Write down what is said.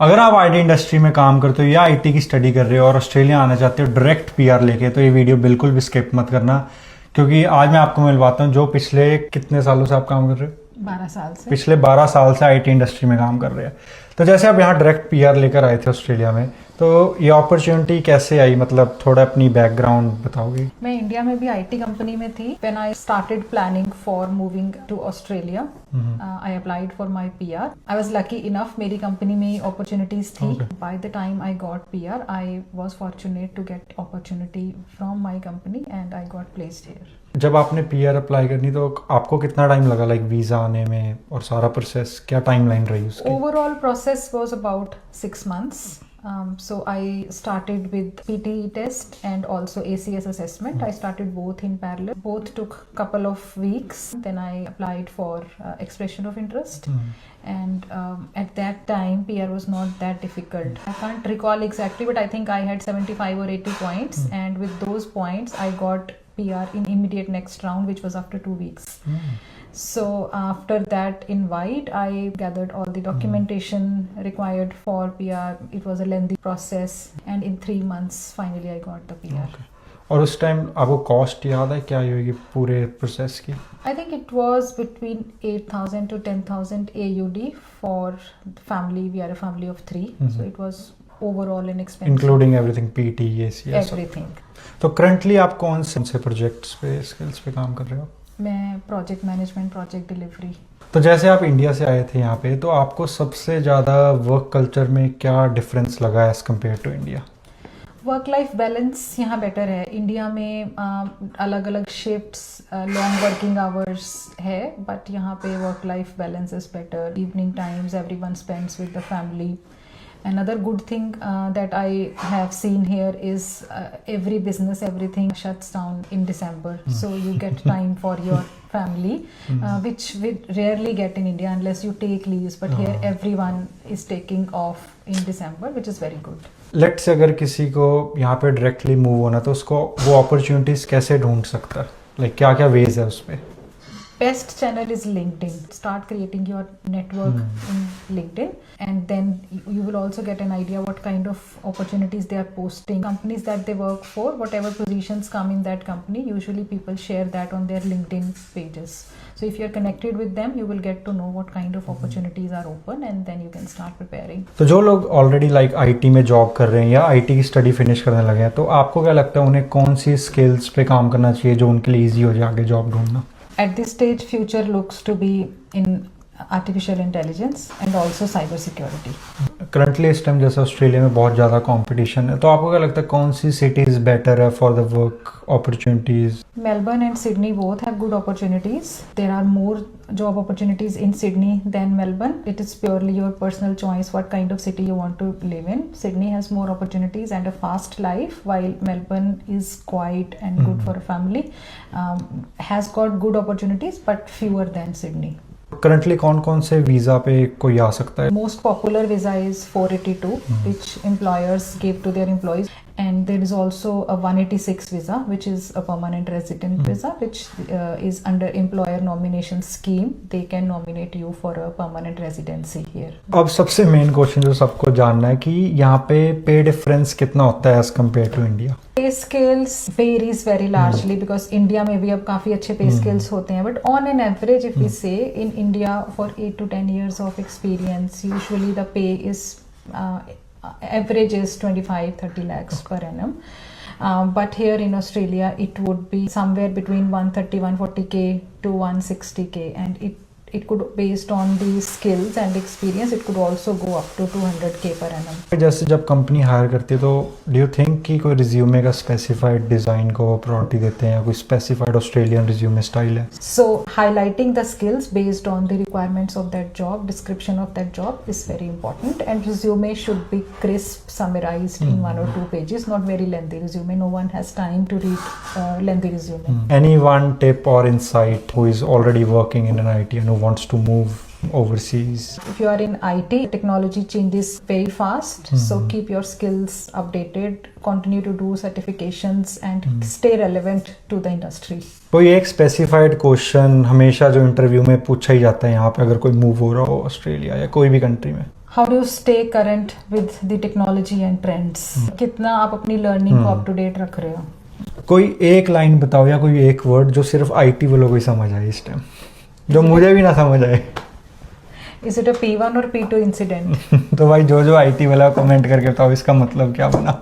अगर आप IT industry में काम करते हो या आईटी की स्टडी कर रहे हो और ऑस्ट्रेलिया आना चाहते हो डायरेक्ट पीआर लेके, तो ये वीडियो बिल्कुल भी स्किप मत करना, क्योंकि आज मैं आपको मिलवाता हूँ जो पिछले कितने सालों से आप काम कर रहे हो। 12 साल से। पिछले 12 साल से आईटी इंडस्ट्री में काम कर रहे हैं। तो जैसे आप यहाँ डायरेक्ट पीआर लेकर आए थे ऑस्ट्रेलिया में, तो ये अपॉर्चुनिटी कैसे आई, मतलब थोड़ा अपनी बैकग्राउंड बताओगे। मैं इंडिया में भी आईटी कंपनी में थी when I started planning for moving to Australia. I applied for my PR. I was lucky enough, मेरी कंपनी में अपॉर्चुनिटीज थी। By the time I got PR I was fortunate to get opportunity from my company and I got placed here. जब आपने PR apply करनी तो आपको कितना टाइम लगा, लाइक वीजा आने में और सारा प्रोसेस, क्या टाइमलाइन रही उसकी? Overall process was about 6 months. So I started with PTE test and also ACS assessment. I started both in parallel. Both took couple of weeks. Then I applied for expression of interest. And at that time, PR was not that difficult. I can't recall exactly, but I think I had 75 or 80 points. And with those points, I got PR in immediate next round, which was after 2 weeks. So after that invite, I gathered all the documentation required for PR. It was a lengthy process, and in 3 months, finally I got the PR. Okay. और उस time आपको cost याद है क्या होगी पूरे process की? I think it was between 8,000 to 10,000 AUD for family. We are a family of 3, so it was overall an expensive. Including everything, PT, ACS. Everything. तो करंटली आप कौन से प्रोजेक्ट्स पे, स्किल्स पे काम कर रहे हो? मैं प्रोजेक्ट मैनेजमेंट, प्रोजेक्ट डिलीवरी। तो जैसे आप इंडिया से आए थे यहाँ पे, तो आपको सबसे ज़्यादा वर्क कल्चर में क्या डिफरेंस लगा as compare to India? Work life balance यहाँ बेटर है। इंडिया में अलग अलग शिफ्ट्स, लॉन्ग वर्किंग आवर्स है, बट यहाँ पे work life balance is better. Evening times everyone spends with the family. Another good thing that I have seen here is every business, everything shuts down in December. So you get time for your family, which we rarely get in India unless you take leaves. But here everyone is taking off in December, which is very good. Let's say अगर किसी को यहाँ पे directly move होना, तो उसको वो opportunities कैसे ढूंढ सकता है, लाइक क्या क्या वेज है उस पे? Best channel is LinkedIn. Start creating your network in LinkedIn, and then you will also get an idea what kind of opportunities they are posting. Companies that they work for, whatever positions come in that company, usually people share that on their LinkedIn pages. So if you're connected with them, you will get to know what kind of opportunities are open, and then you can start preparing. तो जो लोग already like IT में job कर रहे हैं या IT की study finish करने लगे हैं, तो आपको क्या लगता है उन्हें कौन सी स्किल्स पे काम करना चाहिए जो उनके लिए ईजी हो जाए आगे जॉब ढूंढना? At this stage, future looks to be in artificial intelligence and also cyber security. Currently इस टाइम जैसे ऑस्ट्रेलिया में बहुत ज़्यादा कंपटीशन है, तो आपको क्या लगता है कौन सी सिटीज़ बेटर है for the work opportunities? Melbourne and Sydney both have good opportunities. There are more job opportunities in Sydney than Melbourne. It is purely your personal choice what kind of city you want to live in. Sydney has more opportunities and a fast life, while Melbourne is quiet and good for a family. Has got good opportunities but fewer than Sydney. Currently कौन कौन से visa पे कोई आ सकता है? Most popular visa is 482, which employers give to their employees. And there is also a 186 visa, which is a permanent resident visa, which is under employer nomination scheme. They can nominate you for a permanent residency here. अब सबसे main question जो सबको जानना है कि यहाँ पे पे डिफरेंस कितना होता है as compare to India? Pay scales varies very largely because India में भी अब काफी अच्छे pay scales होते हैं, but on an average if we say in India for 8 to 10 years of experience, usually the pay is average is 25-30 lakhs per annum. But here in Australia it would be somewhere between 130-140k to 160k, and it could, based on the skills and experience, it could also go up to 200k per annum. जैसे जब company hire करती है, तो do you think कि कोई resume का specified design को priority देते हैं या कोई स्पेसिफाइड ऑस्ट्रेलियन रिज्यूमे स्टाइल है? So highlighting the skills based on the requirements of that job, description of that job is very important, and resume should be crisp, summarized in 1 or 2 pages, not very lengthy resume. No one has time to read lengthy resume. Any one tip or insight who is already working in an IT and who wants to move overseas? If you are in IT, technology changes very fast, so keep your skills updated, continue to do certifications and stay relevant to the industry. कोई एक specified question हमेशा जो interview में पूछा ही जाता है यहाँ पे अगर कोई मूव हो रहा हो ऑस्ट्रेलिया या कोई भी कंट्री में? How do you stay current with the technology and trends? कितना आप अपनी लर्निंग को अप टू डेट रख रहे हो? कोई एक लाइन बताओ या कोई एक वर्ड जो सिर्फ आईटी वालों को ही समझ आए इस टाइम, जो मुझे भी ना समझ आए। इज इट अ P1 और P2 इंसिडेंट? तो भाई जो आईटी वाला कमेंट करके बताओ इसका मतलब क्या बना।